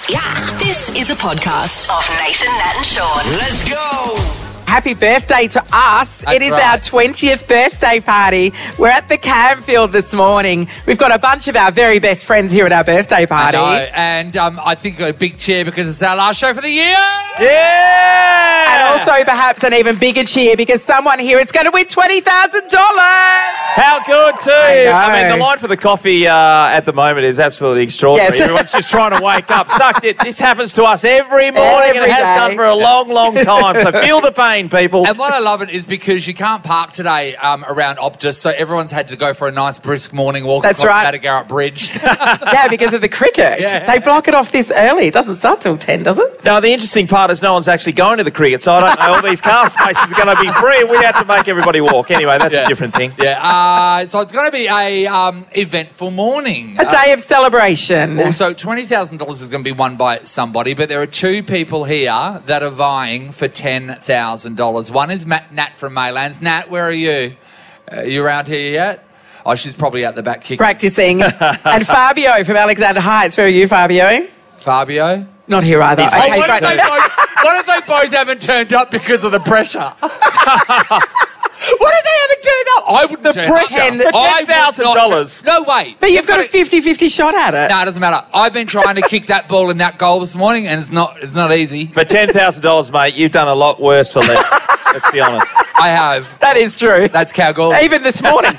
Yeah. This is a podcast of Nathan, Nat and Shaun. Let's go! Happy birthday to us. That's it is right. our 20th birthday party. We're at the Camfield this morning. We've got a bunch of our very best friends here at our birthday party. I know, and I think a big cheer because it's our last show for the year. Yeah! And also perhaps an even bigger cheer because someone here is going to win $20,000. How good too! I mean, know. the line for the coffee at the moment is absolutely extraordinary. Yes. Everyone's just trying to wake up. Sucked it. This happens to us every morning and Every it has day. done for a long, long time. So feel the pain, people. And what I love it is because you can't park today around Optus, so everyone's had to go for a nice brisk morning walk That's across right. Madagarrett Bridge. Yeah, because of the cricket. Yeah. They block it off this early. It doesn't start till 10, does it? Now, the interesting part is no one's actually going to the cricket, so I don't know all these car spaces are going to be free and we have to make everybody walk. Anyway, that's a different thing. Yeah, so it's going to be a eventful morning. A day of celebration. Also, $20,000 is going to be won by somebody, but there are two people here that are vying for $10,000. One is Nat from Maylands. Nat, where are you? You around here yet? Oh, she's probably out the back kicking. Practicing. And Fabio from Alexander Heights. Where are you, Fabio? Fabio? Not here either. He's- Okay, What great. if they both haven't turned up because of the pressure? What if they haven't turned up? I wouldn't turn pressure up. for I would not $10,000. turn- No way. But you've got a 50-50 shot at it. No, it doesn't matter. I've been trying to kick that ball in that goal this morning, and it's not easy. For $10,000, mate, you've done a lot worse for less. Let's be honest. I have. That is true. That's Cowgirl. Even this morning.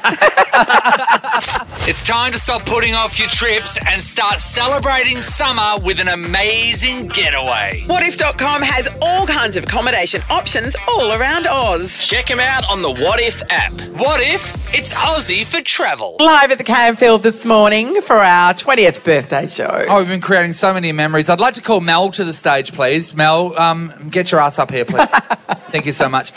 It's time to stop putting off your trips and start celebrating summer with an amazing getaway. Whatif.com has all kinds of accommodation options all around Oz. Check them out on the What If app. What if it's Aussie for travel? Live at the Camfield this morning for our 20th birthday show. Oh, we've been creating so many memories. I'd like to call Mel to the stage, please. Mel, get your ass up here, please. Thank you so much.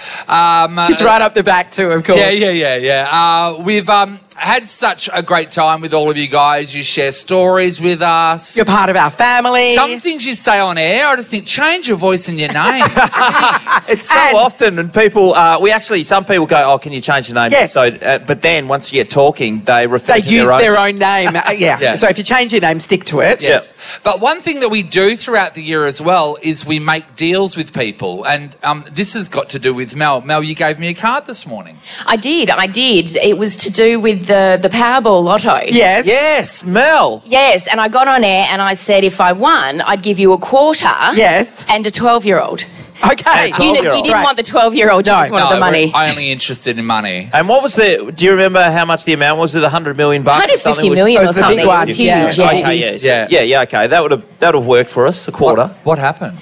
She's right up the back too, of course. Yeah. We've had such a great time with all of you guys. You share stories with us. You're part of our family. Some things you say on air, I just think, change your voice and your name. Jeez. It's so And- often, and people, some people go, oh, can you change your name? Yes. So, but then once you get talking, they refer They to use their own. name. Yeah. Yeah. So if you change your name, stick to it. Yes. But one thing that we do throughout the year as well is we make deals with people. And this has got to do with Mel. Mel, you gave me a card this morning. I did. It was to do with the Powerball Lotto. Yes. Yes, Mel. Yes, and I got on air and I said if I won, I'd give you a quarter. Yes. And a 12-year-old. Okay. And You 12-year-old. didn't want the 12-year-old, you No, just wanted the money. we're only interested in money. And what was do you remember how much the amount was? It $100 million? 150 million It or was the big something. It one, was yeah. huge, yeah. Okay, yeah, okay. That would have worked for us, a quarter. What happened?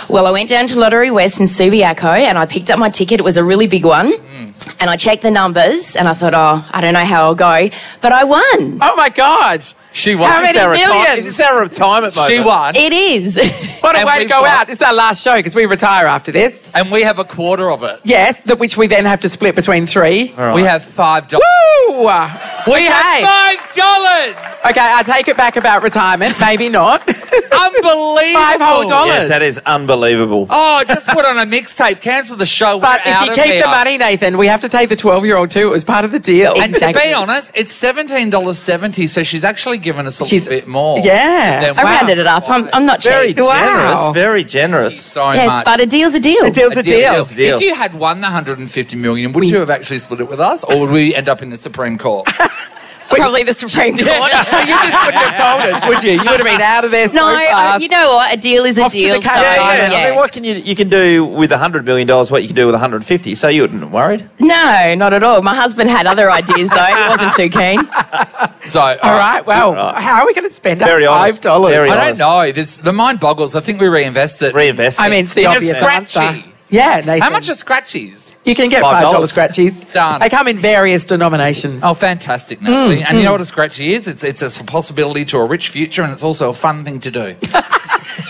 Well, I went down to Lottery West in Subiaco and I picked up my ticket. It was a really big one. And I checked the numbers and I thought, I don't know how I'll go. But I won. Oh my God. She won. How many millions? Is this our retirement moment? She won. It is. What a And way to we've go got- out. This is our last show because we retire after this. And we have a quarter of it. Yes, which we then have to split between three. All right. We have $5. Woo! We have $5. Okay, I take it back about retirement. Maybe not. Unbelievable. $5 whole. Yes, that is unbelievable. Oh, just put on a mixtape. Cancel the show. But We're out if you of keep here. the money, Nathan, we have to take the 12-year-old too. It was part of the deal. And Exactly. to be honest, it's $17.70, so she's actually given us a She's- little bit more. Yeah. Than I wow. rounded it up. I'm not Very cheap. generous. Wow. Very generous. So Yes, much. but a deal's a deal. A deal's a deal. deal's a deal. If you had won the $150 million, would you have actually split it with us, or would we end up in the Supreme Court? Probably the Supreme Court. You just wouldn't have told us, would you? You would have been out of there so No, fast. you know what? A deal is a Off to deal. the Cape. I mean, what can you can do with $100 million? What you can do with 150? So you wouldn't have worried? No, not at all. My husband had other ideas, though. He wasn't too keen. So, All right, well, how are we going to spend Very our honest. $5? Very I don't honest. know. The mind boggles. I think we reinvest it. Reinvest. I mean, it's the In a obvious scratchy. answer. Yeah, Nathan. How much are scratchies? You can get $5. $5 scratchies. Done. They come in various denominations. Oh, fantastic, Natalie. And you know what a scratchy is? It's a possibility to a rich future, and it's also a fun thing to do.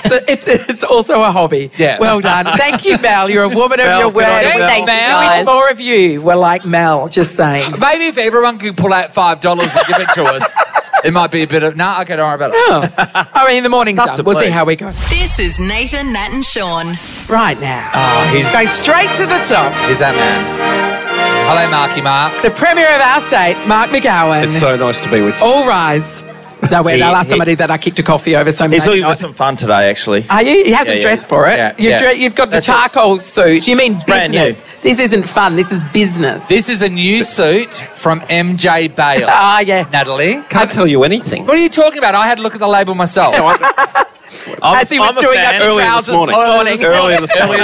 So it's also a hobby. Yeah. Well done. Thank you, Mel. You're a woman of Mel, your good on word. you, Mel. Thank you, Mel. I wish guys. more of you were like Mel, just saying. Maybe if everyone could pull out $5 and give it to us, it might be a bit of... No, okay, don't worry about it. Oh. I mean, the morning's Tough done. to We'll see please. how we go. This is Nathan, Nat and Shaun. Right now. he's- Go straight to the top. Is that man? Hello, Marky Mark. The Premier of our state, Mark McGowen. It's so nice to be with you. All rise. Nowhere. The last time I did that, I kicked a coffee over. So He's looking for some fun today, actually. Are you? He hasn't dressed for it. You've got the charcoal suit. You mean brand business? This isn't fun. This is business. This is a new suit from MJ Bale. Yes. Natalie? Can't tell you anything. What are you talking about? I had a look at the label myself. As he was doing up the trousers this morning. Earlier this morning.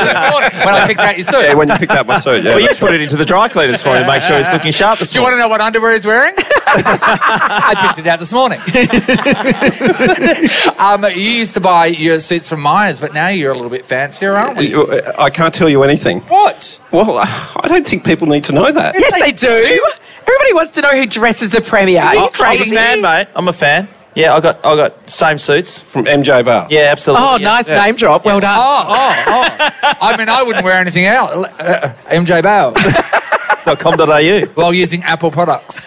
When I picked out your suit. Yeah, when you picked out my suit, yeah. Well, you put it into the dry cleaners for him to make sure he's looking sharp this Do you want to know what underwear he's wearing? I picked it out this morning. You used to buy your suits from Myers, but now you're a little bit fancier, aren't we? I can't tell you anything. What? Well, I don't think people need to know that. Yes, they do. Everybody wants to know who dresses the Premier. Are you crazy? I'm a fan, mate. I'm a fan. Yeah, I got same suits. From MJ Bale. Yeah, absolutely. Oh, nice name drop. Well done. Oh. I mean, I wouldn't wear anything else. MJ Bale. .com.au. While using Apple products.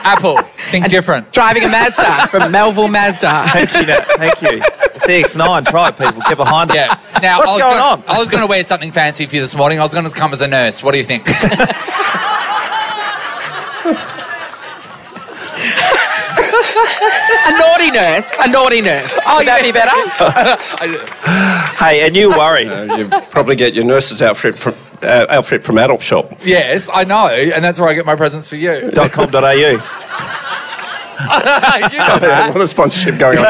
Apple. Think different. Driving a Mazda from Melville Mazda. Thank you, Nat. Thank you. It's the X9. Try it, people. Get behind it. Yeah. Now, What's going on? I was going to wear something fancy for you this morning. I was going to come as a nurse. What do you think? A naughty nurse. Oh, would that be better? Hey, and you worry. You probably get your nurse's outfit from Adult Shop. Yes, I know, and that's where I get my presents for you. .com.au. You know that. What a sponsorship going on.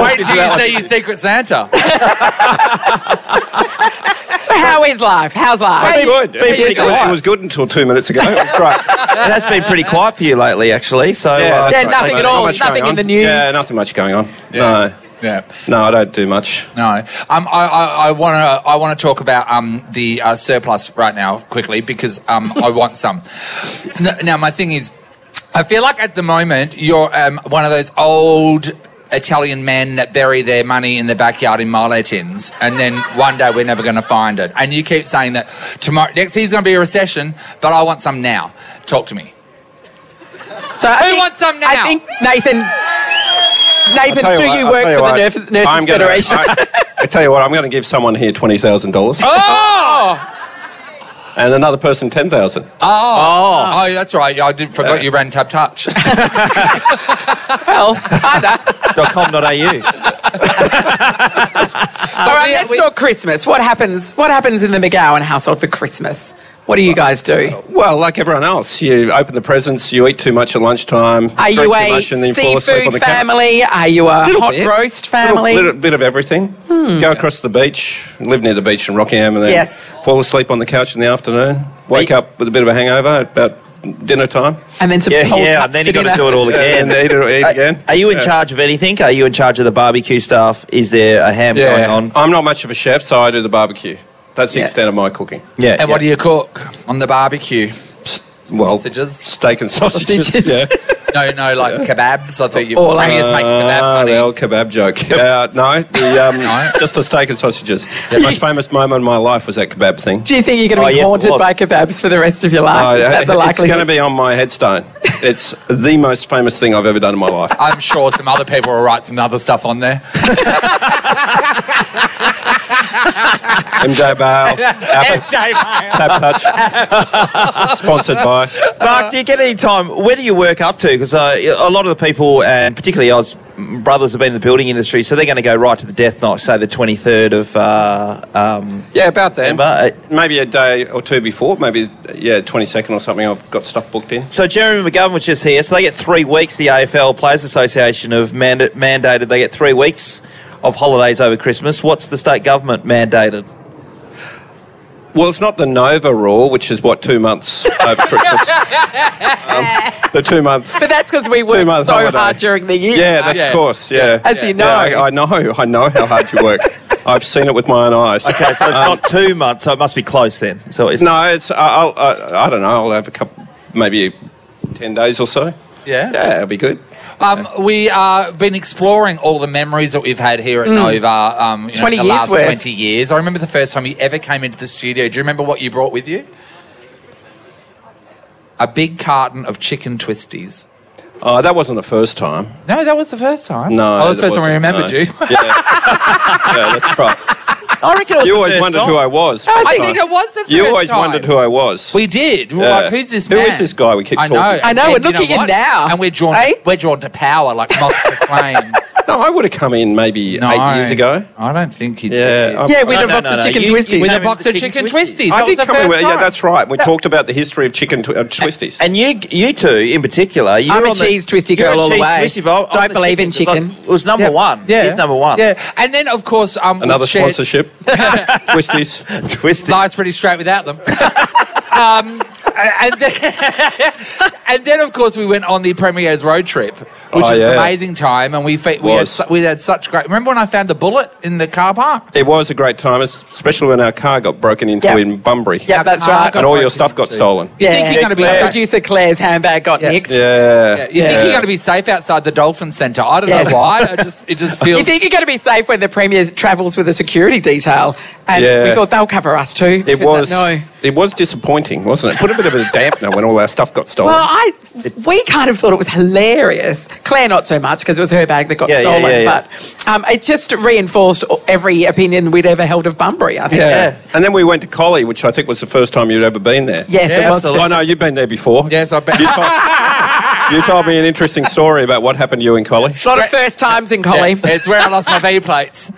Wait till you see your Secret Santa. So how is life? How's life? Good. pretty quiet. It was good until 2 minutes ago. It was great. It has been pretty quiet for you lately, actually. So nothing at all. Not much Nothing going in on. the news. Yeah, nothing much going on. Yeah. No, I don't do much. No. I want to talk about the surplus right now quickly because I want some. Now, my thing is, I feel like at the moment you're one of those old Italian men that bury their money in the backyard in mile tins, and then one day we're never going to find it. And you keep saying that next year's going to be a recession, but I want some now. Talk to me. So Who wants some now? I think Nathan, do you work for the Nurses Federation? I tell you what, I'm going to give someone here $20,000. Oh! And another person $10,000. Oh, that's right. I forgot you ran Tap Touch. Well, either. .com.au. All right, let's talk Christmas. What happens in the McGowen household for Christmas? What do you guys do? Well, like everyone else, you open the presents, you eat too much at lunchtime. Are you a seafood family? Are you a hot roast family? A little bit of everything. Go across the beach, live near the beach in Rockingham, and then fall asleep on the couch in the afternoon. Wake up with a bit of a hangover at about dinner time. And then some cold cuts and then you've got to do it all again. And eat again. Are you in charge of anything? Are you in charge of the barbecue stuff? Is there a ham going on? I'm not much of a chef, so I do the barbecue. That's the extent of my cooking. Yeah. And what do you cook on the barbecue? Sausages? Steak and sausages. Yeah. No, like kebabs. I thought you bringers make kebab money. The old kebab joke. No, just the steak and sausages. The most famous moment in my life was that kebab thing. Do you think you're going to be haunted by kebabs for the rest of your life? Is that the it's likelihood? going to be on my headstone. It's the most famous thing I've ever done in my life. I'm sure some other people will write some other stuff on there. MJ Bale. Tap Touch. Sponsored by. Mark, do you get any time? Where do you work up to? Because a lot of the people, and particularly Oz brothers, have been in the building industry, so they're going to go right to the death night, say the 23rd of about December. then. Maybe a day or two before, maybe 22nd or something. I've got stuff booked in. So Jeremy McGovern was just here, so they get 3 weeks. The AFL Players Association have mandated they get 3 weeks of holidays over Christmas. What's the state government mandated? Well, it's not the Nova rule, which is 2 months over Christmas. The 2 months. But that's because we work so holiday. hard during the year. Yeah, that's of course. Yeah, as you know. I know how hard you work. I've seen it with my own eyes. Okay, so it's not 2 months, so it must be close then. So it's no, it's I don't know. I'll have a couple, maybe 10 days or so. Yeah, it'll be good. We been exploring all the memories that we've had here at Nova 20 the years last worth. 20 years. I remember the first time you ever came into the studio. Do you remember what you brought with you? A big carton of chicken twisties. Oh, that wasn't the first time. No, that was the first time. No, that was the first time we remembered you. Yeah, that's right. I reckon it was You the always first wondered time. who I was. I think it was the first You always time. wondered who I was. We did. We were Yeah. like, who's this man? Who is this guy we keep I know. talking? I know, And and look you at you what? now. And we're drawn to power like moths to flames. No, I would have come in maybe 8 years ago. I don't think you did. Yeah, with a box of chicken twisties. With a box of chicken twisties. I That was did the come in. first Yeah, time. that's right. We talked about the history of chicken twisties. And you two in particular, you're I'm a on the- cheese twisty you're girl a all the cheese way. twisty, but I'm Don't the believe in chicken. It was number one. Yeah. He's number one. Yeah. And then, of course, Another we've shared- sponsorship. Twisties. Twisty. Life's pretty straight without them. And then, of course, we went on the Premier's road trip, which was an amazing time, and we had such great. Remember when I found the bullet in the car park? It was a great time, especially when our car got broken into in Bunbury. Yeah, that's Our car right. got And all your broken stuff got into. stolen. You think you're going to be Producer Claire's handbag got nicked. Yeah. You think you're going to be safe outside the Dolphin Centre? I don't Yes. know why. It just feels. You think you're going to be safe when the Premier travels with a security detail? And we thought they'll cover us too. It But was. no. It was disappointing, wasn't it? Put a bit of a dampener when all our stuff got stolen. Well, we kind of thought it was hilarious. Claire, not so much, because it was her bag that got stolen. yeah. But it just reinforced every opinion we'd ever held of Bunbury, I think. Yeah. And then we went to Collie, which I think was the first time you'd ever been there. Yes, it was. I know, you've been there before. Yes, I bet. You told me an interesting story about what happened to you in Collie. A lot of first times in Collie. Yeah, it's where I lost my V plates.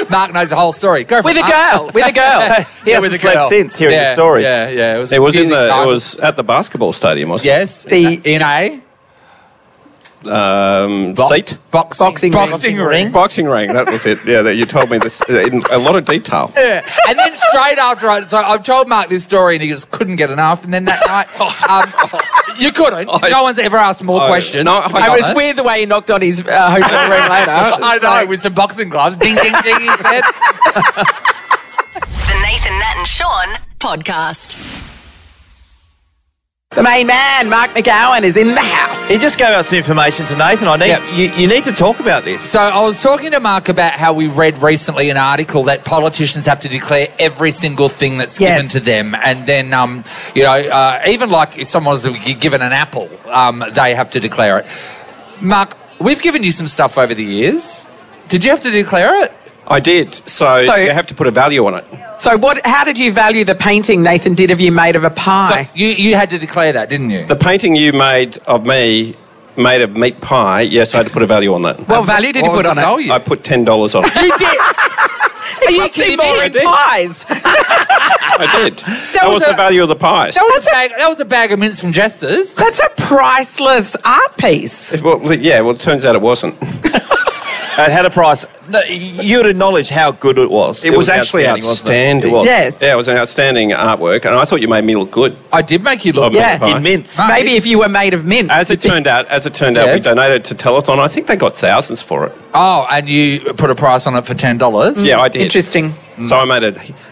Mark knows the whole story. Go for With it, a Mark. girl. With a girl. He hasn't slept since hearing the story. Yeah. It was. It was confusing time. It was at the basketball stadium, wasn't Yes. In a seat? Boxing ring. Boxing ring, that was it. Yeah, that you told me this in a lot of detail. Yeah. And then straight after, so I've told Mark this story and he just couldn't get enough. And then that night, you couldn't. No one's ever asked more questions. no, to be It was honest. weird the way he knocked on his hotel room later. I know, with some boxing gloves. Ding, ding, ding, he said. The Nathan, Nat and Shaun podcast. The main man, Mark McGowen, is in the house. He just gave out some information to Nathan. You need to talk about this. So I was talking to Mark about how we read recently an article that politicians have to declare every single thing that's given to them. And then, even like if someone's given an apple, they have to declare it. Mark, we've given you some stuff over the years. Did you have to declare it? I did. So you have to put a value on it. So how did you value the painting Nathan did of you made of a pie? So you had to declare that, didn't you? The painting you made of me, made of meat pie, yes, I had to put a value on that. What value did you put on it? I put $10 on it. You did. Are you What's kidding more me? in pies? I did. That was the value of the pies. That was a bag of mince from Jester's. That's a priceless art piece. Well, it turns out it wasn't. It had a price. No, you would acknowledge how good it was. It was actually outstanding. It was. Yes. Yeah, it was an outstanding artwork, and I thought you made me look good. I did make you look. Yeah. In mince. Maybe if you were made of mint. As it turned out, Yes. we donated to Telethon. I think they got thousands for it. Oh, and you put a price on it for $10? Yeah, I did. Interesting. So I made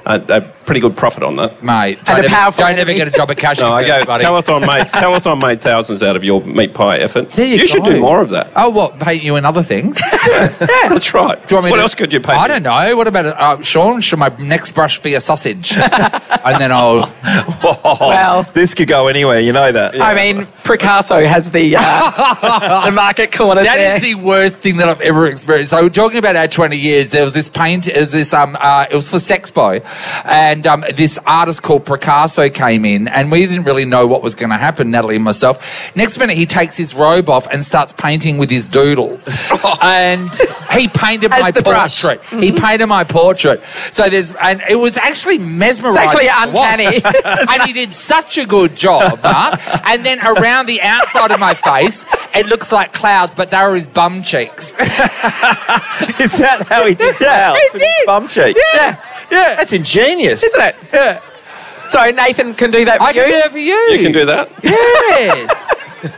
a pretty good profit on that. Mate, And a powerful don't ever enemy. get a job at cash. No, I go, buddy. Telethon made thousands out of your meat pie effort. There you should go. do more of that. Oh, what? Paint you in other things? That's right. Do you want me What to- else could you paint? I don't know. What about Sean? Should my next brush be a sausage? And then I'll... Well, This could go anywhere, you know that. I mean, Picasso has the market corner That there. is the worst thing that I've ever experienced. So talking about our 20 years, there was this it was for Sexpo, and this artist called Picasso came in, and we didn't really know what was going to happen, Natalie and myself. Next minute, he takes his robe off and starts painting with his doodle, and he painted As my the brush. portrait. He painted my portrait. So and it was actually mesmerising. It's actually to watch. uncanny. And he did such a good job, Mark. And then around the outside of my face, it looks like clouds, but they were his bum cheeks. Is that how he did that? He With his did. bum cheek. Yeah. Yeah. That's ingenious. Isn't it? Yeah. So Nathan can do that for I you? can do that for you. You can do that. Yes.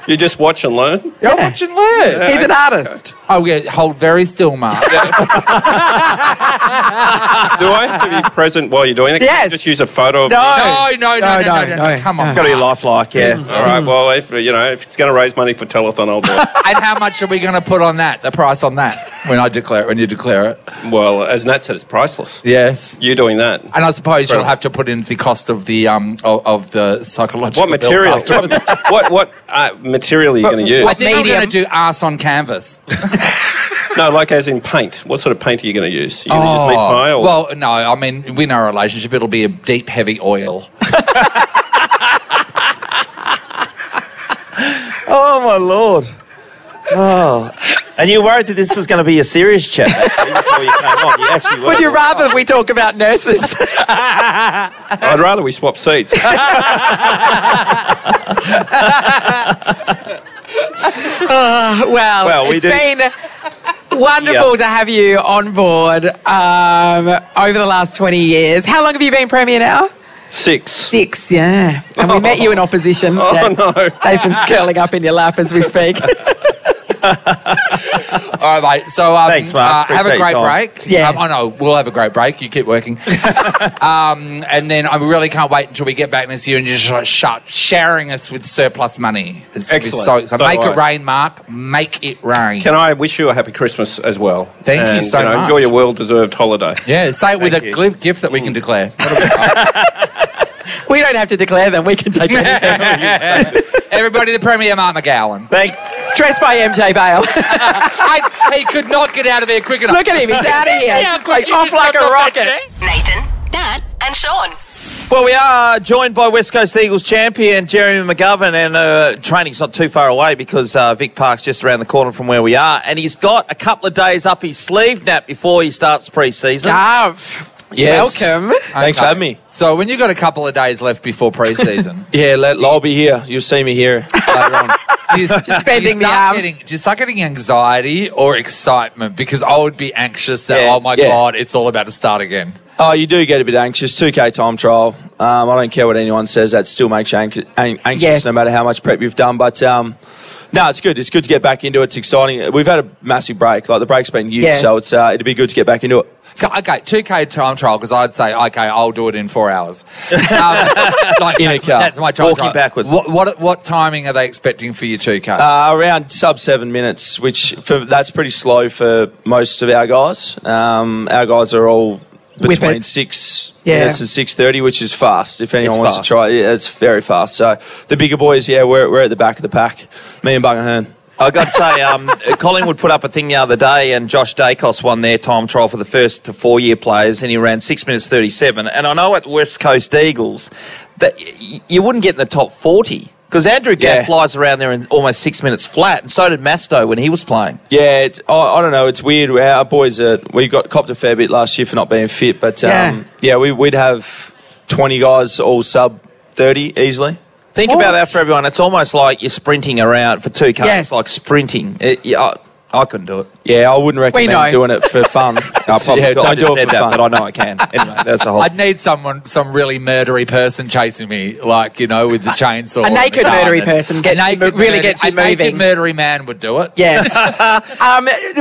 You just watch and learn. I watch and learn. He's an artist. Oh, yeah. Hold very still, Mark. Do I have to be present while you're doing it? Can Yes. you just use a photo of No. me? No. Come on. Got to be lifelike, yeah. All right, well, if it's going to raise money for Telethon, I'll do it. And how much are we going to put on that? The price on that when you declare it? Well, as Nat said, it's priceless. Yes. You doing that. And I suppose you'll have to put in the cost of the psychological. What material? bills afterwards. what material are you going to use? I think I'm going to do arse on canvas. No, like as in paint. What sort of paint are you going to use? Are you going to use meat pie? Or? Well, no, I mean, we know our relationship. It'll be a deep, heavy oil. Oh, my Lord. Oh. And you were worried that this was going to be a serious chat, actually, before you came on. You actually Would you rather we talk about nurses? I'd rather we swap seats. Well, it's been wonderful to have you on board over the last 20 years. How long have you been Premier now? 6. 6, yeah. And we met you in opposition. Oh, no. Nathan's curling up in your lap as we speak. All right, mate. So thanks, Mark. have a great break. Yes. I know, we'll have a great break. You keep working. And then I really can't wait until we get back next year and just start showering us with surplus money. It's excellent. So make it rain, Mark. Make it rain. Can I wish you a happy Christmas as well? Thank you so much. Enjoy your well-deserved holiday. Yeah, say it with a gift that we can declare. We don't have to declare them. We can take anything. Everybody, the Premier Mark McGowen. Dressed by MJ Bale. He could not get out of there quick enough. Look at him. He's out of here. He's like off like a rocket. Nathan, Nat and Shaun. Well, we are joined by West Coast Eagles champion Jeremy McGovern, and training's not too far away because Vic Park's just around the corner from where we are, and he's got a couple of days up his sleeve, Nat, before he starts pre-season. Yes. Welcome. Thanks for having me. So when you've got a couple of days left before pre-season... I'll be here. You'll see me here later on. Just bending the arm. Do you start getting anxiety or excitement? Because I would be anxious that, oh my God, it's all about to start again. Oh, you do get a bit anxious. 2K time trial. I don't care what anyone says. That still makes you anxious no matter how much prep you've done. But... no, it's good. It's good to get back into it. It's exciting. We've had a massive break. Like, the break's been huge, so it's it'd be good to get back into it. So, okay, 2K time trial, because I'd say, okay, I'll do it in 4 hours. In a car. That's my time Walking trial. backwards. What timing are they expecting for your 2K? Around sub 7 minutes, that's pretty slow for most of our guys. Our guys are all between 6 minutes and 6:30, which is fast. If anyone wants to try it, it's very fast. So the bigger boys, we're at the back of the pack. Me and Bugger Hearn. I got to say, Collingwood put up a thing the other day, and Josh Dacos won their time trial for the 1st to 4 year players, and he ran 6 minutes 37. And I know at West Coast Eagles that you wouldn't get in the top 40 because Andrew Gaff flies around there in almost 6 minutes flat, and so did Masto when he was playing. Yeah, I don't know. It's weird. Our boys we got copped a fair bit last year for not being fit, but we'd have 20 guys all sub 30 easily. Think about that for everyone. It's almost like you're sprinting around for 2K. It's like sprinting. I couldn't do it. Yeah, I wouldn't recommend doing it for fun. Don't do it for fun. But I know I can. Anyway, that's the whole... I'd need some really murdery person chasing me, like, with the chainsaw. A naked murdery person really gets you moving. A naked murdery man would do it. Yes.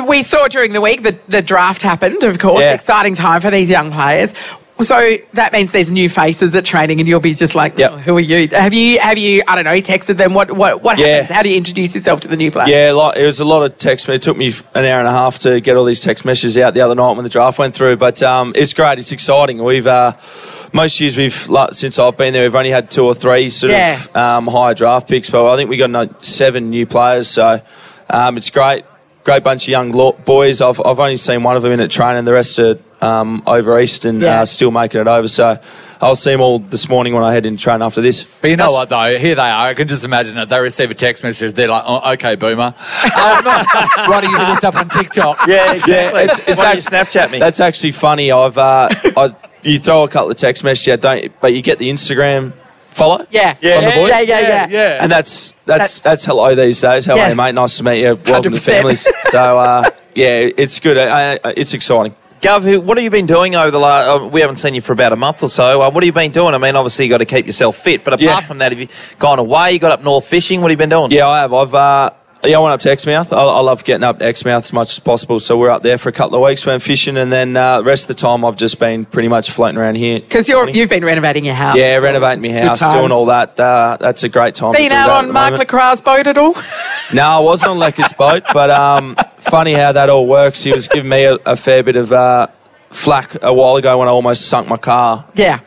We saw during the week the draft happened, of course. Yeah. Exciting time for these young players. So that means there's new faces at training, and you'll be just like, who are you? Have you? I don't know, texted them? What happens? How do you introduce yourself to the new player? Yeah, it was a lot of text. It took me an hour and a half to get all these text messages out the other night when the draft went through. But it's great. It's exciting. We've most years since I've been there, we've only had 2 or 3 sort of higher draft picks. But I think we got 7 new players. So it's great. Great bunch of young boys. I've only seen one of them in at training. The rest are over east and still making it over. So I'll see them all this morning when I head in train after this. But you know what, though? Here they are. I can just imagine it. They receive a text message. They're like, oh, okay, boomer. Why do you do this up on TikTok? Yeah, exactly. It's actually Snapchat me. That's actually funny. You throw a couple of text messages out, but you get the Instagram follow. Yeah. On the boys. Yeah. And that's hello these days. Hello, mate. Nice to meet you. Welcome 100%. To families. So, it's good. It's exciting. Gov, what have you been doing over the last... we haven't seen you for about a month or so. What have you been doing? I mean, obviously you've got to keep yourself fit, but apart from that, have you gone away? You got up north fishing? What have you been doing? Yeah, I have. I went up to Exmouth. I love getting up to Exmouth as much as possible, so we're up there for a couple of weeks, went fishing, and then the rest of the time I've just been pretty much floating around here. Because you've been renovating your house. Yeah, renovating my house, doing all that. That's a great time. Been out on Mark Lecrae's boat at all? No, I wasn't on Lecrae's boat, but funny how that all works. He was giving me a fair bit of... flack a while ago when I almost sunk my car. Yeah.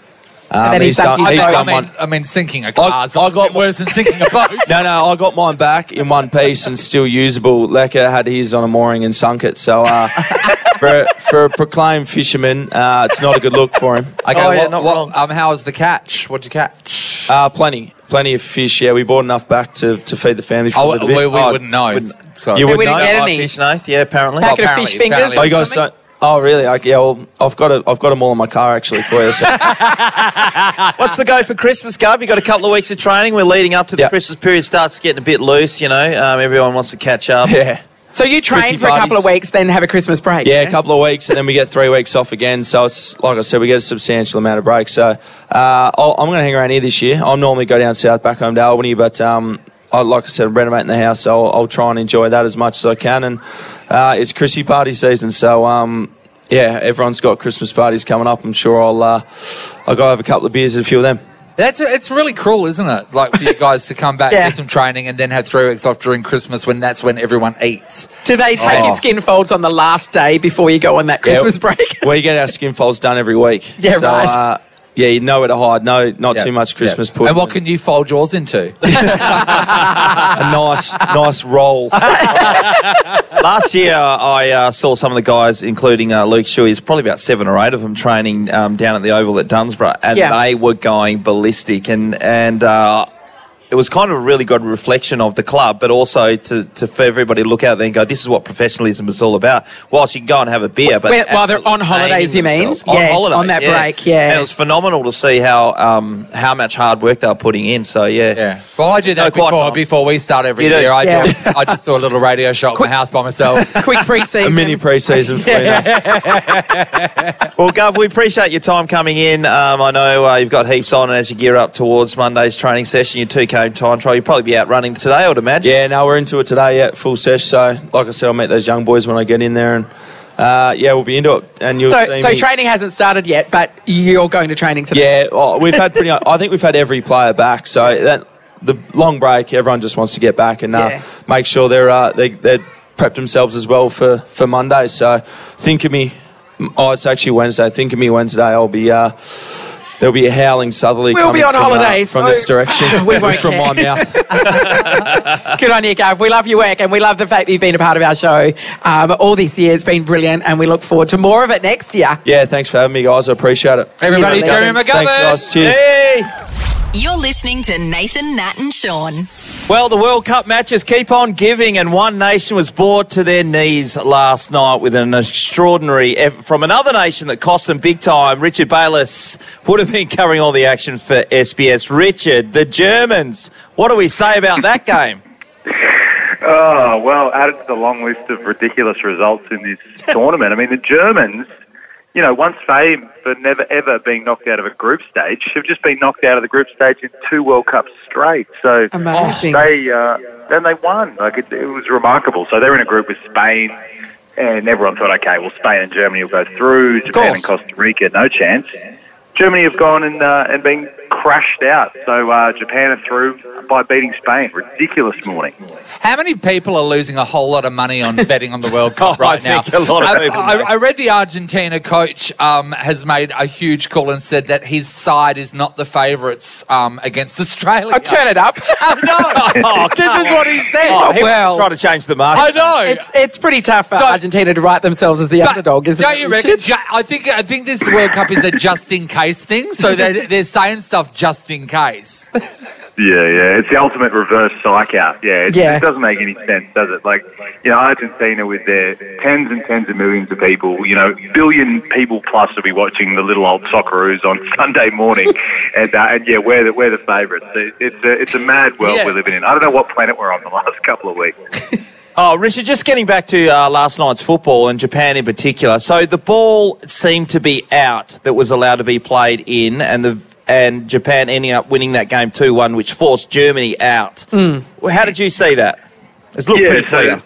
And then he's done one. I mean, sinking a car is worse than sinking a boat. No, I got mine back in one piece and still usable. Lecker had his on a mooring and sunk it. So for a proclaimed fisherman, it's not a good look for him. Okay, not wrong. How was the catch? What'd you catch? Plenty of fish. Yeah, we bought enough back to feed the family for a little bit. We wouldn't know. You wouldn't know? Get any fish nose? Yeah, apparently. Packet of fish fingers. Oh, you guys don't. Oh, really? Well, I've got them all in my car actually for you. So. What's the go for Christmas, Gov? You've got a couple of weeks of training. We're leading up to the Christmas period. Starts getting a bit loose, everyone wants to catch up. Yeah. So you train for a couple of weeks, then have a Christmas break? Yeah, a couple of weeks, and then we get 3 weeks off again. So it's, like I said, we get a substantial amount of break. So I'm going to hang around here this year. I'll normally go down south back home to Albany, but like I said, I'm renovating the house, so I'll try and enjoy that as much as I can. And it's Chrissy party season, so everyone's got Christmas parties coming up. I'm sure I'll go have a couple of beers at a few of them. It's really cruel, isn't it? Like for you guys to come back, do some training, and then have 3 weeks off during Christmas that's when everyone eats. Do they take your skin folds on the last day before you go on that Christmas break? We get our skin folds done every week. Yeah, so, right. You know where to hide. No, not too much Christmas pudding. And what can you fold yours into? A nice roll. Last year, I saw some of the guys, including Luke Shuey, there's probably about 7 or 8 of them training down at the Oval at Dunsborough, and they were going ballistic. And it was kind of a really good reflection of the club, but also for everybody to look out there and go, this is what professionalism is all about. Whilst you can go and have a beer, but while they're on holidays, you mean? On holidays, on that break, And it was phenomenal to see how much hard work they were putting in. So Well, I do that before we start every year. I just do a little radio shot in the house by myself. Quick pre-season, a mini pre-season. Well, Gov, we appreciate your time coming in. I know you've got heaps on, and as you gear up towards Monday's training session, your 2K time trial, you'll probably be out running today, I would imagine. Yeah, no, we're into it today, full sesh. So, like I said, I'll meet those young boys when I get in there, and we'll be into it. And you'll see so training hasn't started yet, but you're going to training today. Yeah, we've had I think we've had every player back. So the long break, everyone just wants to get back and make sure they're prepped themselves as well for Monday. So think of me. Oh, it's actually Wednesday. Think of me Wednesday. I'll be. There'll be a howling southerly coming be on holidays from this direction. We won't from my mouth. Good on you, Gav. We love your work and we love the fact that you've been a part of our show all this year. It's been brilliant and we look forward to more of it next year. Yeah, thanks for having me, guys. I appreciate it. Everybody, Jeremy McGovern. Thanks, guys. Cheers. Hey. You're listening to Nathan, Nat and Shaun. Well, the World Cup matches keep on giving, and one nation was brought to their knees last night with an extraordinary effort from another nation that cost them big time. Richard Bayless would have been covering all the action for SBS. Richard, the Germans, what do we say about that game? Oh, well, added to the long list of ridiculous results in this tournament. I mean, the Germans, once famed for never ever being knocked out of a group stage, have just been knocked out of the group stage in 2 World Cups straight. So amazing. Then they won. It was remarkable. So they're in a group with Spain, and everyone thought, okay, well, Spain and Germany will go through. Japan and Costa Rica, no chance. Germany have gone and been crashed out. So Japan are through by beating Spain. Ridiculous morning. How many people are losing a whole lot of money on betting on the World Cup right now? I think a lot of people. I read the Argentina coach has made a huge call and said that his side is not the favourites against Australia. I'll turn it up. No, this is what he said. Well, trying to change the market. I know. It's pretty tough for Argentina to write themselves as the underdog, isn't it? Don't you reckon? I think this World Cup is a just-in-case thing, so they're saying stuff just in case. Yeah. It's the ultimate reverse psych out. It doesn't make any sense, does it? Argentina with their tens and tens of millions of people, billion people plus will be watching the little old Socceroos on Sunday morning. and we're the favourites. It's a mad world we're living in. I don't know what planet we're on the last couple of weeks. Oh, Richard, just getting back to last night's football and Japan in particular. So the ball seemed to be out that was allowed to be played in, and Japan ending up winning that game 2-1, which forced Germany out. Well, how did you see that? It's looked pretty clear.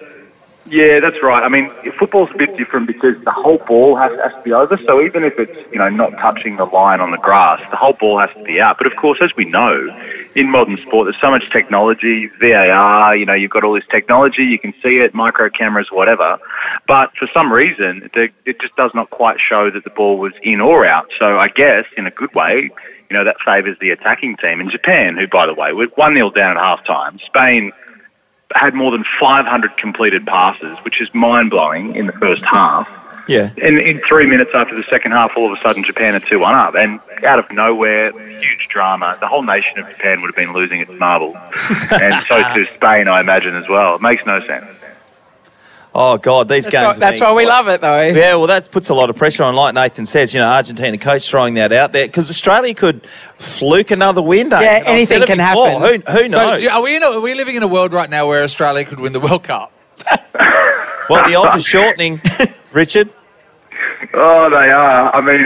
Yeah, that's right. I mean, football's a bit different because the whole ball has to be over. So even if it's, not touching the line on the grass, the whole ball has to be out. But of course, as we know, in modern sport, there's so much technology, VAR, you've got all this technology, you can see it, micro cameras, whatever. But for some reason, it just does not quite show that the ball was in or out. So I guess, in a good way, that favours the attacking team. And Japan, who, by the way, were 1-0 down at half-time. Spain had more than 500 completed passes, which is mind-blowing in the first half. Yeah. And in 3 minutes after the second half, all of a sudden Japan are 2-1 up. And out of nowhere, huge drama. The whole nation of Japan would have been losing its marbles. And so too Spain, I imagine, as well. It makes no sense. Oh, God, these games... That's why we love it, though. Yeah, well, that puts a lot of pressure on. Like Nathan says, Argentina coach throwing that out there because Australia could fluke another win. Yeah, anything can happen. Who knows? So, are we living in a world right now where Australia could win the World Cup? Well, the odds are shortening, Richard. Oh, they are. I mean,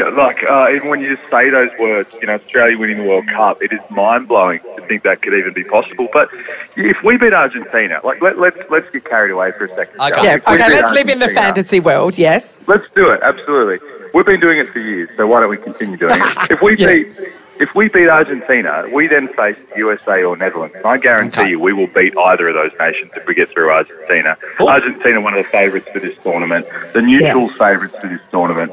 even when you just say those words, Australia winning the World Cup, it is mind-blowing to think that could even be possible. But if we beat Argentina, let's get carried away for a second. Okay, let's live in the fantasy world, yes. Let's do it, absolutely. We've been doing it for years, so why don't we continue doing it? If we beat Argentina, we then face USA or Netherlands. And I guarantee you we will beat either of those nations if we get through Argentina. Ooh. Argentina, one of the favourites for this tournament. The neutral favourites for this tournament.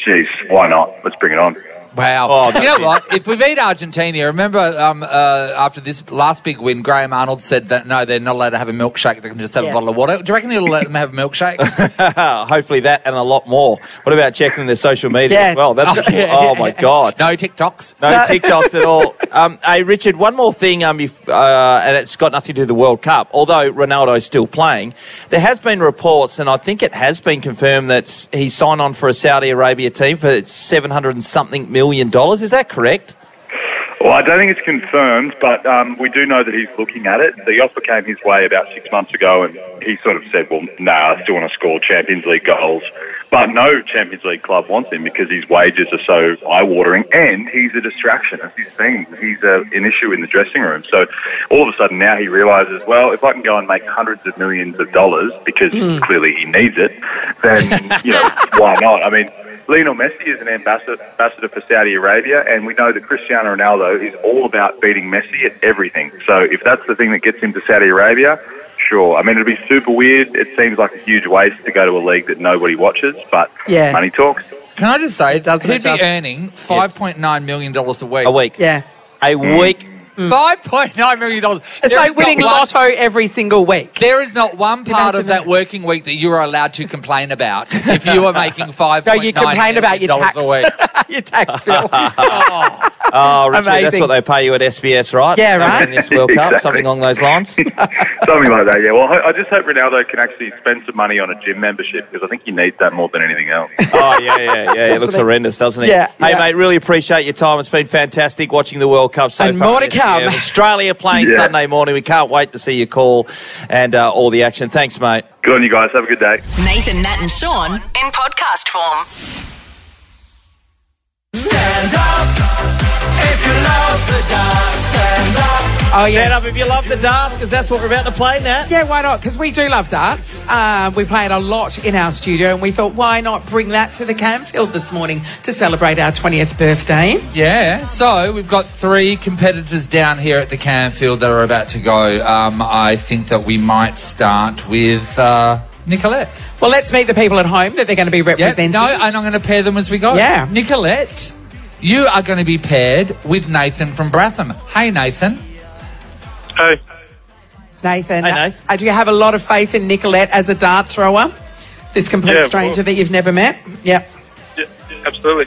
Jeez, why not? Let's bring it on. Wow. Oh, you know what? If we beat Argentina, remember after this last big win, Graham Arnold said that, no, they're not allowed to have a milkshake. They can just have a bottle of water. Do you reckon he'll let them have a milkshake? Hopefully that and a lot more. What about checking their social media as well? Oh, my God. No TikToks? No TikToks at all. Hey, Richard, one more thing, and it's got nothing to do with the World Cup, although Ronaldo's still playing. There has been reports, and I think it has been confirmed that he signed on for a Saudi Arabia team for $700 and something million. Is that correct? Well, I don't think it's confirmed, but we do know that he's looking at it. The offer came his way about 6 months ago, and he sort of said, well, no, I still want to score Champions League goals. But no Champions League club wants him because his wages are so eye-watering, and he's a distraction, as you've seen. He's an issue in the dressing room. So all of a sudden now he realises, well, if I can go and make hundreds of millions of dollars, because clearly he needs it, then, why not? I mean, Lionel Messi is an ambassador for Saudi Arabia, and we know that Cristiano Ronaldo is all about beating Messi at everything. So if that's the thing that gets him to Saudi Arabia, sure. I mean, it'd be super weird. It seems like a huge waste to go to a league that nobody watches, but money talks. Can I just say, he'd be earning $5.9 million a week. A week. Yeah. A week. $5.9 million. It's like winning lotto every single week. There is not one part of that working week that you are allowed to complain about if you are making $5.9 million. No, you complain about your tax. A week. Your tax bill. Oh, Richard, that's what they pay you at SBS, right? Yeah, right. In this World Cup, something along those lines? Something like that, yeah. Well, I just hope Ronaldo can actually spend some money on a gym membership because I think he needs that more than anything else. Oh, yeah. It looks horrendous, doesn't it? Yeah. Hey, mate, really appreciate your time. It's been fantastic watching the World Cup so far. And more to come. Australia playing Sunday morning. We can't wait to see your call and all the action. Thanks, mate. Good on you guys. Have a good day. Nathan, Nat and Shaun in podcast form. Stand up if you love the darts. Stand up. Oh, yeah. Stand up if you love the darts, because that's what we're about to play, Nat. Yeah, why not? Because we do love darts. We play it a lot in our studio, and we thought, why not bring that to the Camfield this morning to celebrate our 20th birthday? Yeah, so we've got 3 competitors down here at the Camfield that are about to go. I think that we might start with Nicolette. Well, let's meet the people at home that they're going to be representing. No, and I'm going to pair them as we go. Yeah. Nicolette, you are going to be paired with Nathan from Bratham. Hey, Nathan. Hey. Nathan. Hey, Nathan. Do you have a lot of faith in Nicolette as a dart thrower? This complete stranger that you've never met? Yep. Yeah, absolutely.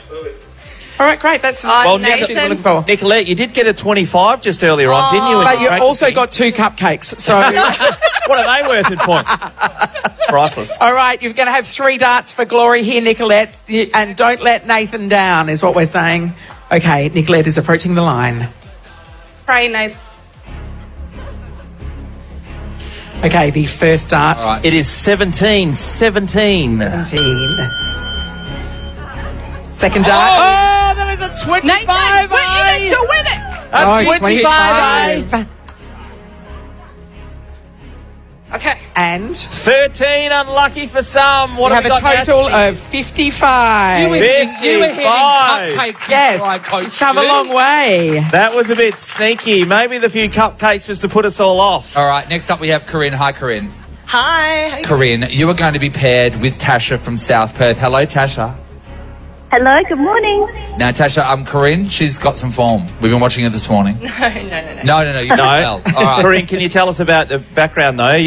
All right, great. That's well, Nicolette, you did get a 25 just earlier on, didn't you? But you also got 2 cupcakes. So what are they worth in points? Priceless. All right, you're going to have 3 darts for glory here, Nicolette, and don't let Nathan down, is what we're saying. Okay, Nicolette is approaching the line. Pray, Nathan. Okay, the first dart. Right. It is 17. Second dart. Oh, that is a 25. Nathan, you need to win it. A 25. Okay. And 13, unlucky for some. What have we got a total of 55. You were hitting cupcakes. Yes, come a long way. That was a bit sneaky. Maybe the few cupcakes was to put us all off. All right, next up we have Corinne. Hi, Corinne. Hi. Corinne, you are going to be paired with Tasha from South Perth. Hello, Tasha. Hello, good morning. Now, Tasha, Corinne, she's got some form. We've been watching her this morning. No. No, you can tell. All right. Corinne, can you tell us about the background, though?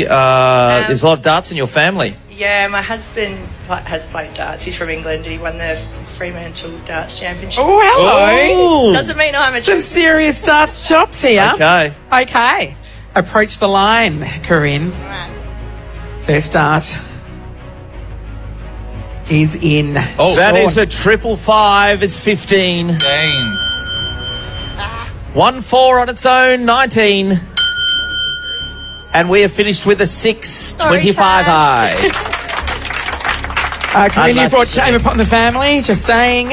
There's a lot of darts in your family. Yeah, my husband has played darts. He's from England. He won the Fremantle Darts Championship. Oh, hello. Ooh. Doesn't mean I'm a Some serious darts chops here. Okay. Approach the line, Corinne. Right. First dart is in. Oh, that is a 555. It's 15. 1-4 on its own, 19. And we have finished with a 6, 25 high. Corinne, you brought shame upon the family, just saying.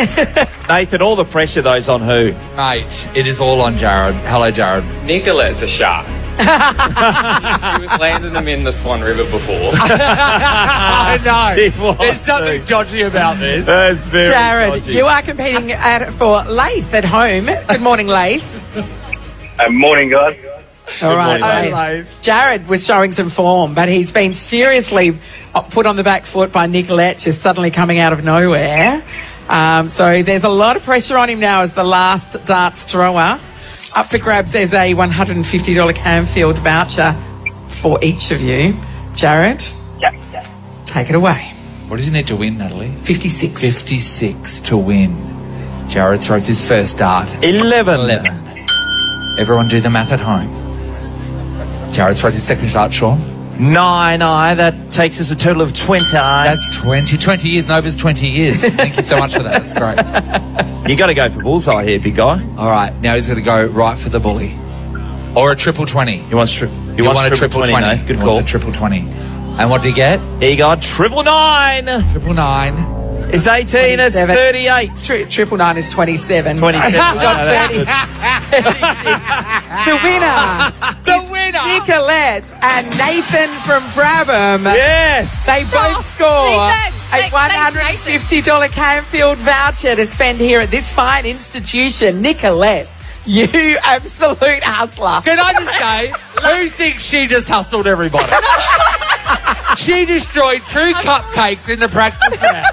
Nathan, all the pressure, though's on who? Mate, it is all on Jared. Hello, Jared. Nicolette's a shark. He was landing them in the Swan River before. I know. There's something dodgy about this. That's very Jared, dodgy. you are competing for Laith at home. Good morning, Laith. Morning, guys. All right, morning, Laith. Jared was showing some form, but he's been seriously put on the back foot by Nicolette, just suddenly coming out of nowhere. So there's a lot of pressure on him now as the last darts thrower. Up for grabs, there's a $150 Camfield voucher for each of you. Jared, take it away. What does he need to win, Natalie? 56. 56 to win. Jared throws his first dart. 11. Everyone do the math at home. Jared throws his second dart, Sean. 9. That takes us a total of 20. That's 20. 20 years. Nova's 20 years. Thank you so much for that. That's great. You got to go for bullseye here, big guy. All right. Now he's going to go right for the bully. Or a triple 20. He wants a triple 20. No? Good He call. wants a triple 20. And what did he get? He got 999. 999. It's 18. It's 38. 999 is 27. 27. We got 30. The winner. Nicolette and Nathan from Brabham. Yes. They both score a $150 Camfield voucher to spend here at this fine institution. Nicolette, you absolute hustler. Can I just say, who thinks she just hustled everybody? She destroyed 2 cupcakes in the practice round.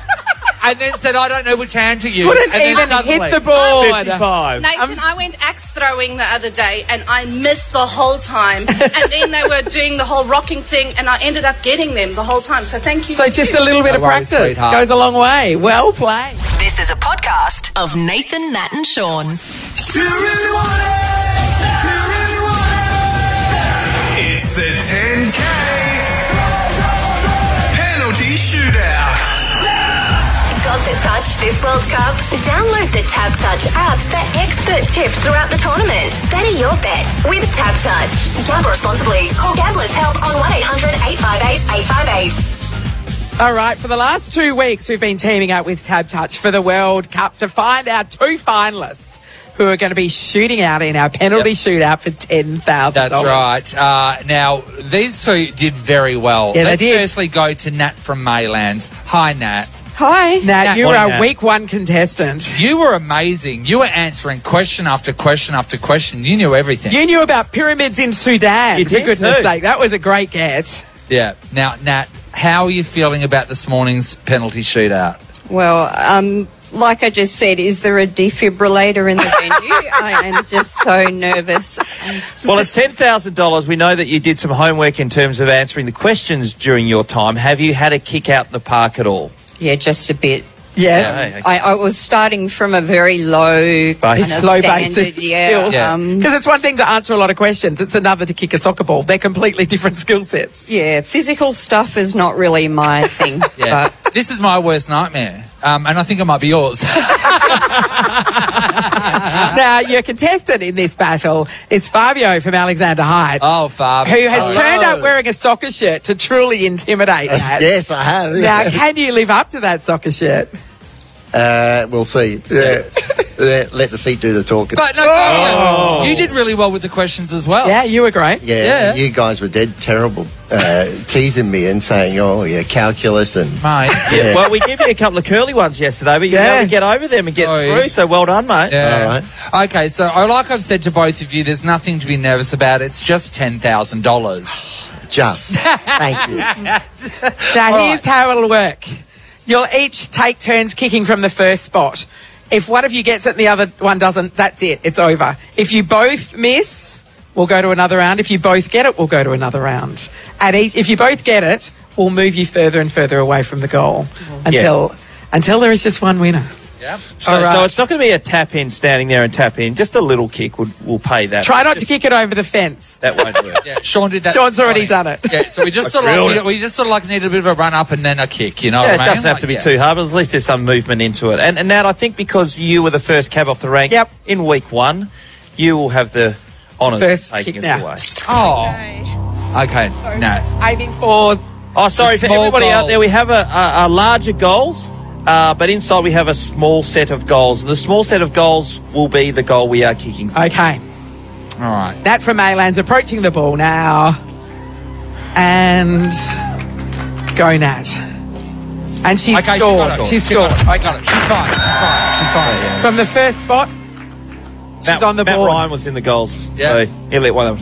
And then said, I don't know which hand to use. Couldn't and even suddenly, hit the board. 55. Nathan, I went axe throwing the other day and I missed the whole time. And then they were doing the whole rocking thing and I ended up getting them the whole time. So thank you. So just a little bit of practice goes a long way. Well played. This is a podcast of Nathan, Nat and Shaun. Do you really want it? Do you really want it? It's the 10K penalty shootout. Got to touch this World Cup? Download the Tab Touch app for expert tips throughout the tournament. Better your bet with Tab Touch. Gamble responsibly. Call Gamblers Help on 1-800-858-858. All right, for the last 2 weeks, we've been teaming up with Tab Touch for the World Cup to find our 2 finalists who are going to be shooting out in our penalty shootout for $10,000. That's right. Now, these 2 did very well. Yeah, Let's they did. firstly go to Nat from Maylands. Hi, Nat. Hi. Nat, you were Morning, our Nat. week 1 contestant. You were amazing. You were answering question after question after question. You knew everything. You knew about pyramids in Sudan, for goodness sake. That was a great get. Yeah. Now, Nat, how are you feeling about this morning's penalty shootout? Well, like I just said, is there a defibrillator in the venue? I am just so nervous. Well, it's $10,000. We know that you did some homework in terms of answering the questions during your time. Have you had a kick out in the park at all? Yeah, just a bit. Yes. Yeah, okay. I was starting from a very low kind of slow standard, basic skills. Because it's one thing to answer a lot of questions. It's another to kick a soccer ball. They're completely different skill sets. Yeah, physical stuff is not really my thing. Yeah. This is my worst nightmare. And I think it might be yours. Now, your contestant in this battle is Fabio from Alexander Heights. Oh, Fabio. Who has turned up wearing a soccer shirt to truly intimidate Nat. Yes, I have. Now, can you live up to that soccer shirt? We'll see. Let the feet do the talking. But no, you did really well with the questions as well. Yeah, you were great. Yeah, you guys were dead terrible, teasing me and saying, "Oh, yeah, calculus and." Mate. Yeah. Well, we gave you a couple of curly ones yesterday, but you were able to get over them and get through. So well done, mate. Yeah. All right. Okay, so like I've said to both of you, there's nothing to be nervous about. It's just $10,000. Just. Thank you. Now, here's how it'll work. You'll each take turns kicking from the first spot. If one of you gets it and the other one doesn't, that's it. It's over. If you both miss, we'll go to another round. If you both get it, we'll go to another round. If you both get it, we'll move you further and further away from the goal until there is just one winner. Yep. So it's not going to be a tap in, standing there and tap in. Just a little kick will pay that. Try not to kick it over the fence. That won't do it. Yeah, Sean did that. Sean's already done it. Yeah, so we just sort of need a bit of a run up and then a kick. You know what I mean? It doesn't have to be too hard, but at least there's some movement into it. And Nat, I think because you were the first cab off the rank in week 1, you will have the honour of taking us away. Oh, okay. So Nat, aiming for. Oh, sorry for everybody out there. We have a larger goals. But inside we have a small set of goals. And the small set of goals will be the goal we are kicking for. Okay. All right. Nat from Maylands approaching the ball now. And go Nat. And she's scored. She's scored. I got it. She's fine. Yeah. From the first spot, she's on the Matt board. Ryan was in the goals, so he let one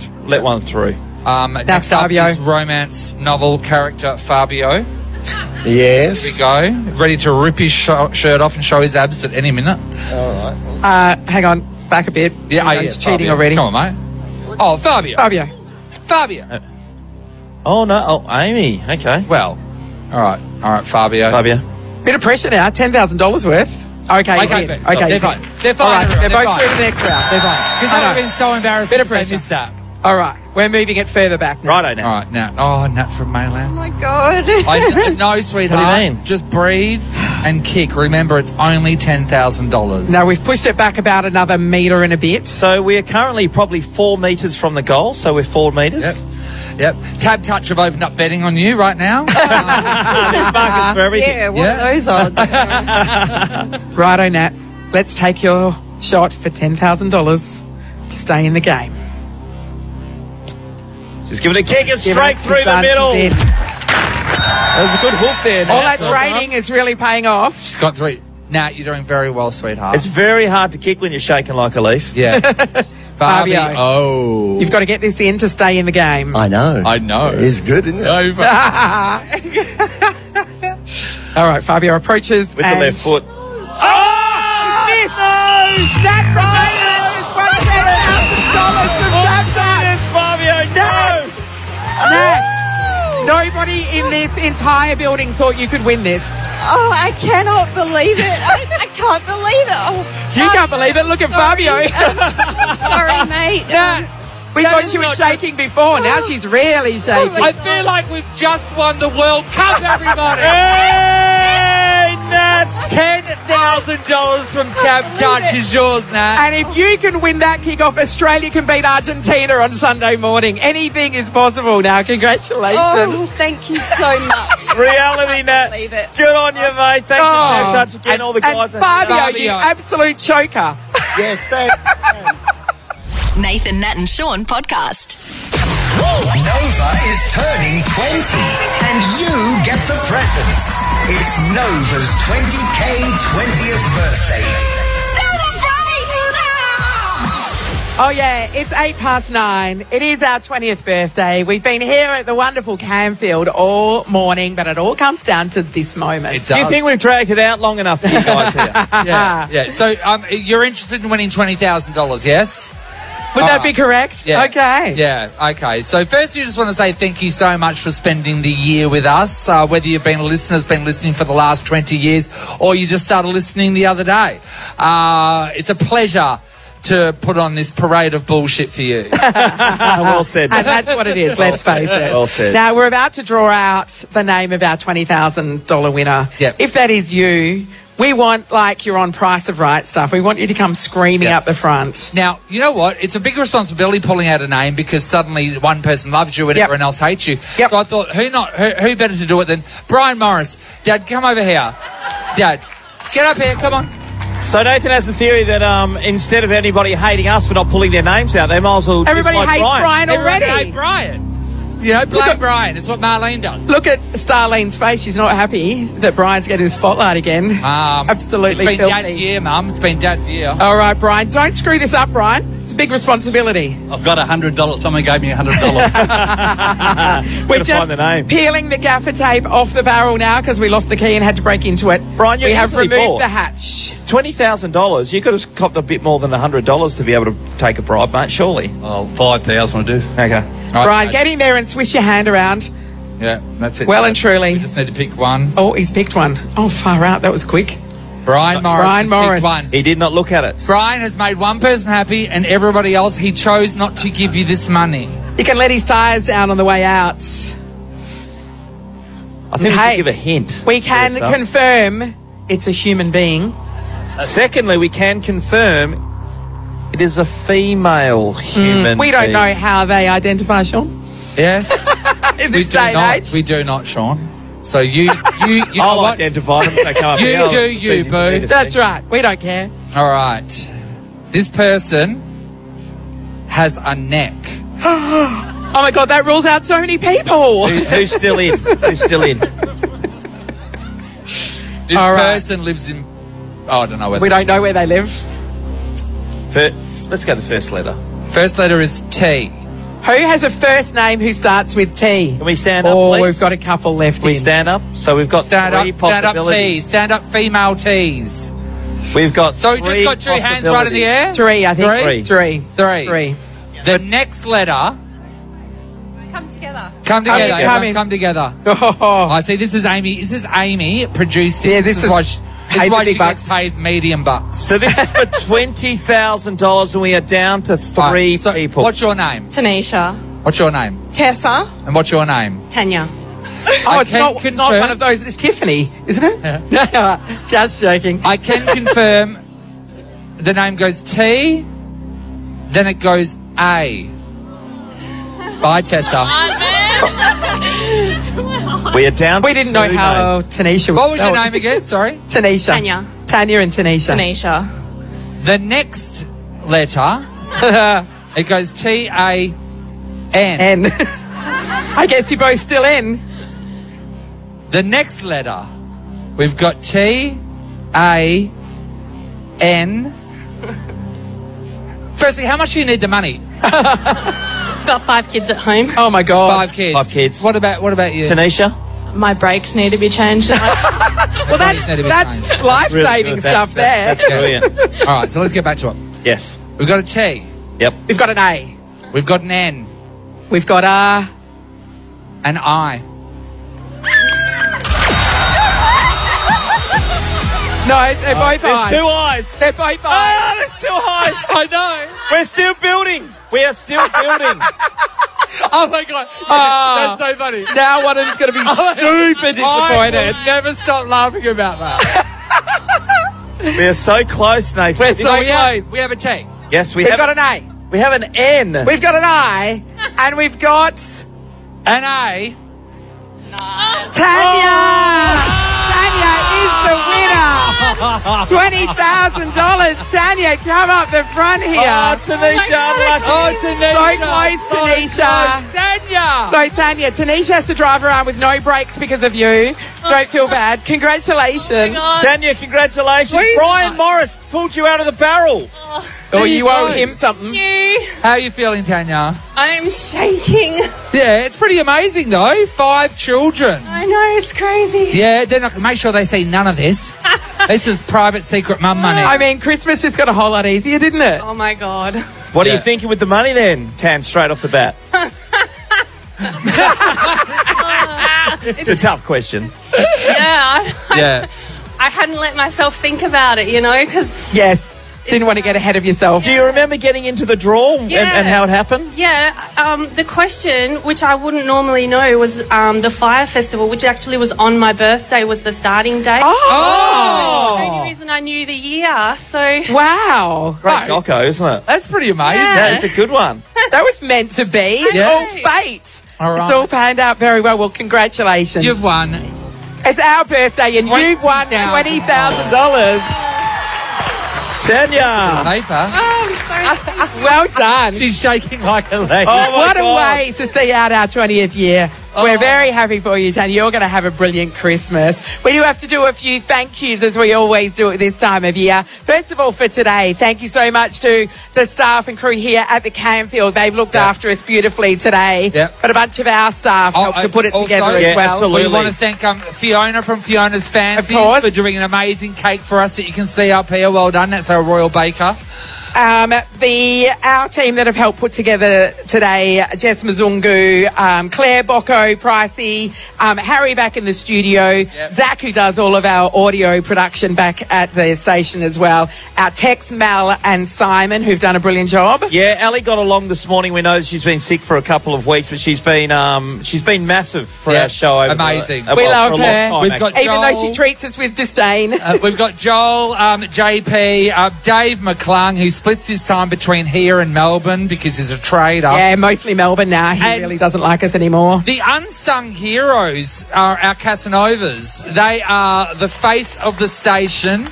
through. Next up is romance novel character Fabio. Yes. Here we go. Ready to rip his shirt off and show his abs at any minute. All right. Hang on. Back a bit. Yeah, he's cheating Fabio. already. Come on, mate. Oh, Fabio. Oh, no. Oh, Amy. Okay. Well, all right, Fabio. Bit of pressure now. $10,000 worth. Okay. They're fine. They're fine. All right, they're both through to the next round. They're fine. Because they've been so embarrassed. Bit of they pressure. missed that. All right. We're moving it further back now. Righto, Nat. All right, Nat. Oh, Nat from Maylands. Oh, my God. No, sweetheart. What do you mean? Just breathe and kick. Remember, it's only $10,000. No, we've pushed it back about another metre and a bit. So we are currently probably 4 metres from the goal, so we're 4 metres. Yep. Tab Touch have opened up betting on you right now. There's markets for everything. Yeah, what are those odds? Righto, Nat. Let's take your shot for $10,000 to stay in the game. Just give it a kick and straight through the middle. That was a good hook there, Nat. All that training is really paying off. She's got 3. Nat, you're doing very well, sweetheart. It's very hard to kick when you're shaking like a leaf. Yeah. Fabio. Oh. You've got to get this in to stay in the game. I know. It's good, isn't it? All right, Fabio approaches. With the left foot. Oh! Missed! Nat from Maylands is $1,000 from Tab Fabio, Nat! Nobody in this entire building thought you could win this. Oh, I cannot believe it. I can't believe it. Oh, you can't believe it. Look at Fabio. Sorry, mate. We thought she was shaking before. Now she's really shaking. I feel like we've just won the World Cup, everybody. Hey, Nat! $10,000 from Tab Touch is yours, Nat. And if you can win that kickoff, Australia can beat Argentina on Sunday morning. Anything is possible now. Congratulations. Oh, thank you so much. Reality, Nat. Good on you, mate. Thanks to Tab Touch again. All the guys. And Fabio, you absolute choker. Yes, thanks. Nathan, Nat and Shaun podcast. Nova is turning 20 and you get the presents. It's Nova's 20K 20th birthday. Oh, yeah, it's 9:08. It is our 20th birthday. We've been here at the wonderful Camfield all morning, but it all comes down to this moment. Do you think we've dragged it out long enough for you guys here? Yeah. So you're interested in winning $20,000, yes? Would that be correct? Yeah. Okay. Yeah, okay. So first, you just want to say thank you so much for spending the year with us, whether you've been a listener, been listening for the last 20 years, or you just started listening the other day. It's a pleasure to put on this parade of bullshit for you. Well said. And that's what it is, let's face it. Well said. Now, we're about to draw out the name of our $20,000 winner. Yep. If that is you, we want, like you're on Price of Right stuff, we want you to come screaming up the front. Now, you know what? It's a big responsibility pulling out a name because suddenly one person loves you and everyone else hates you. Yep. So I thought, who better to do it than Brian Morris? Dad, come over here. Dad, get up here, come on. So Nathan has the theory that instead of anybody hating us for not pulling their names out, they might as well Everybody dislike hates Brian already. Everybody hates Brian. You know, blame Brian. It's what Marlene does. Look at Starlene's face. She's not happy that Brian's getting the spotlight again. Absolutely It's been filthy. Dad's year, Mum. It's been Dad's year. All right, Brian. Don't screw this up, Brian. It's a big responsibility. I've got $100. Someone gave me $100. We're just find the name. peeling the gaffer tape off the barrel now because we lost the key and had to break into it. Brian, you're we have easily removed bored. the hatch. $20,000. You could have copped a bit more than $100 to be able to take a bribe, mate. Surely. Oh, 5,000 I do. Okay. Brian, get in there and swish your hand around. Yeah, that's it. Well and truly. We just need to pick one. Oh, he's picked one. Oh, far out. That was quick. Brian Morris picked one. He did not look at it. Brian has made one person happy and everybody else, he chose not to give you this money. He can let his tyres down on the way out. I think we should give a hint. We can confirm it's a human being. Secondly, we can confirm it is a female human We don't being. know how they identify, Sean. Yes. In this day and age. We do not, Sean. So you I'll identify them if they come up You here. do you, boo. That's right. We don't care. All right. This person has a neck. Oh, my God, that rules out so many people. Who's still in? Who's still in? This person lives in... Oh, I don't know where We don't know where they live. Let's go the first letter. First letter is T. Who has a first name who starts with T? Can we stand up, please? We've got a couple left Can we stand up? So we've got Stand three up, stand up possibilities. T's. Stand up female T's. We've got So we just got two hands right in the air? Three, I think. Three. Three. The next letter... Come together. Come together. Come Everyone in. come together. Oh. I see. This is Amy. This is Amy producing. Yeah, this is why she, paid the big she bucks. gets paid medium bucks. So this is for $20,000 and we are down to three So people. what's your name? Tanisha. What's your name? Tessa. And what's your name? Tanya. Oh, it's not one of those. It's Tiffany, isn't it? Yeah. Just joking. I can confirm the name goes T, then it goes A. Bye, Tessa. We are down to We didn't know two, how mate. Tanisha was. What was your name again? Sorry? Tanisha. Tanya. Tanya and Tanisha. Tanisha. The next letter, it goes T-A-N. N. I guess you're both still in. The next letter, we've got T-A-N. Firstly, how much do you need the money? I've got 5 kids at home. Oh, my God. 5 kids. 5 kids. What about you? Tanisha? My brakes need to be changed. Well, that's life-saving stuff there. That's brilliant. All right, so let's get back to it. Yes. We've got a T. Yep. We've got an A. We've got an N. We've got a... An I. No, they're both There's eyes. 2 eyes. They're both eyes. Oh, there's 2 eyes. I know. We're still building. We are still building. Oh, my God. Oh. That's so funny. Now one of them's going to be super disappointed. I will never stop laughing about that. We are so close, Nathan. We're so close. We have a T. Yes, We've got an A. We have an N. We've got an I. And we've got... An A. Tanya! Tanya is the winner! $20,000. Tanya, come up the front here. Oh, Tanisha, unlucky. Oh, Tanisha. So close, Tanisha. Tanya. So, Tanya, Tanisha has to drive around with no brakes because of you. Don't feel bad. Congratulations. Tanya, congratulations. Please. Brian Morris pulled you out of the barrel. Oh, you owe him something. How are you feeling, Tanya? I'm shaking. Yeah, it's pretty amazing, though. 5 children. I know, it's crazy. Yeah, they're not going to make sure they see none of this. This is private secret mum money. I mean, Christmas just got a whole lot easier, didn't it? Oh, my God. What are you thinking with the money then, Tan, straight off the bat? It's a tough question. Yeah. I hadn't let myself think about it, because... Yes. Didn't want to get ahead of yourself. Do you remember getting into the draw and how it happened? Yeah, the question, which I wouldn't normally know, was the Fire Festival, which actually was on my birthday, was the starting date. Oh! That's the only reason I knew the year, so... Wow. Great doco, isn't it? That's pretty amazing. Yeah, it's a good one. That was meant to be. It's all fate. All right. It's all panned out very well. Well, congratulations. You've won. It's our birthday and you've won $20,000. Tanya. Paper. Well done. She's shaking like a lady. Oh, my What God. a way to see out our 20th year. We're very happy for you, Tanya. You're going to have a brilliant Christmas. We do have to do a few thank yous, as we always do at this time of year. First of all, for today, thank you so much to the staff and crew here at the Camfield. They've looked after us beautifully today. But a bunch of our staff helped to put it together as well. Absolutely. We want to thank Fiona from Fiona's Fancies for doing an amazing cake for us that you can see up here. Well done. That's our Royal Baker. Our team that have helped put together today, Jess Mzungu, Claire Bocco, Pricey, Harry back in the studio, Zach, who does all of our audio production back at the station as well, our Tex, Mel and Simon, who've done a brilliant job. Yeah, Ali got along this morning. We know that she's been sick for a couple of weeks, but she's been massive for our show. Amazing. We love her. We've got even though she treats us with disdain. We've got Joel, JP, Dave McClung, who splits his time between here and Melbourne because he's a trader. Yeah, mostly Melbourne now. He really doesn't like us anymore. The unsung heroes are our Casanovas. They are the face of the station.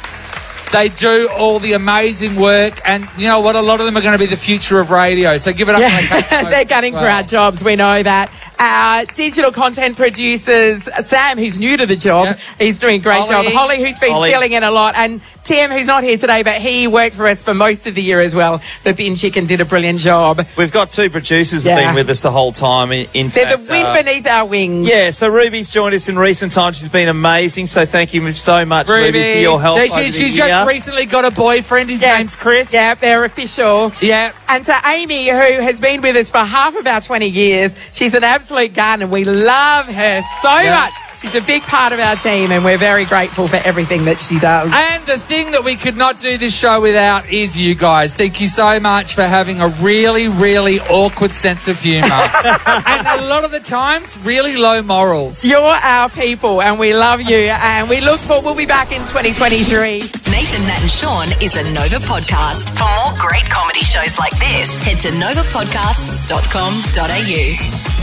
They do all the amazing work, and you know what? A lot of them are going to be the future of radio. So give it up for the Casanovas. They're gunning for our jobs. We know that. Our digital content producers, Sam, who's new to the job, he's doing a great job. Holly, who's been filling in a lot, and Tim, who's not here today, but he worked for us for most of the year as well. The Bin Chicken did a brilliant job. We've got two producers that have been with us the whole time. They're the wind beneath our wings. Yeah, so Ruby's joined us in recent times. She's been amazing, so thank you so much, Ruby, for your help. She just recently got a boyfriend. His name's Chris. Yeah, they're official. Yeah. And to Amy, who has been with us for half of our 20 years, she's an absolute gun and we love her so much. She's a big part of our team and we're very grateful for everything that she does. And the thing that we could not do this show without is you guys. Thank you so much for having a really, really awkward sense of humour. And a lot of the times, really low morals. You're our people and we love you and we look forward. We'll be back in 2023. Nathan, Nat and Shaun is a Nova podcast. For more great comedy shows like this, head to novapodcasts.com.au.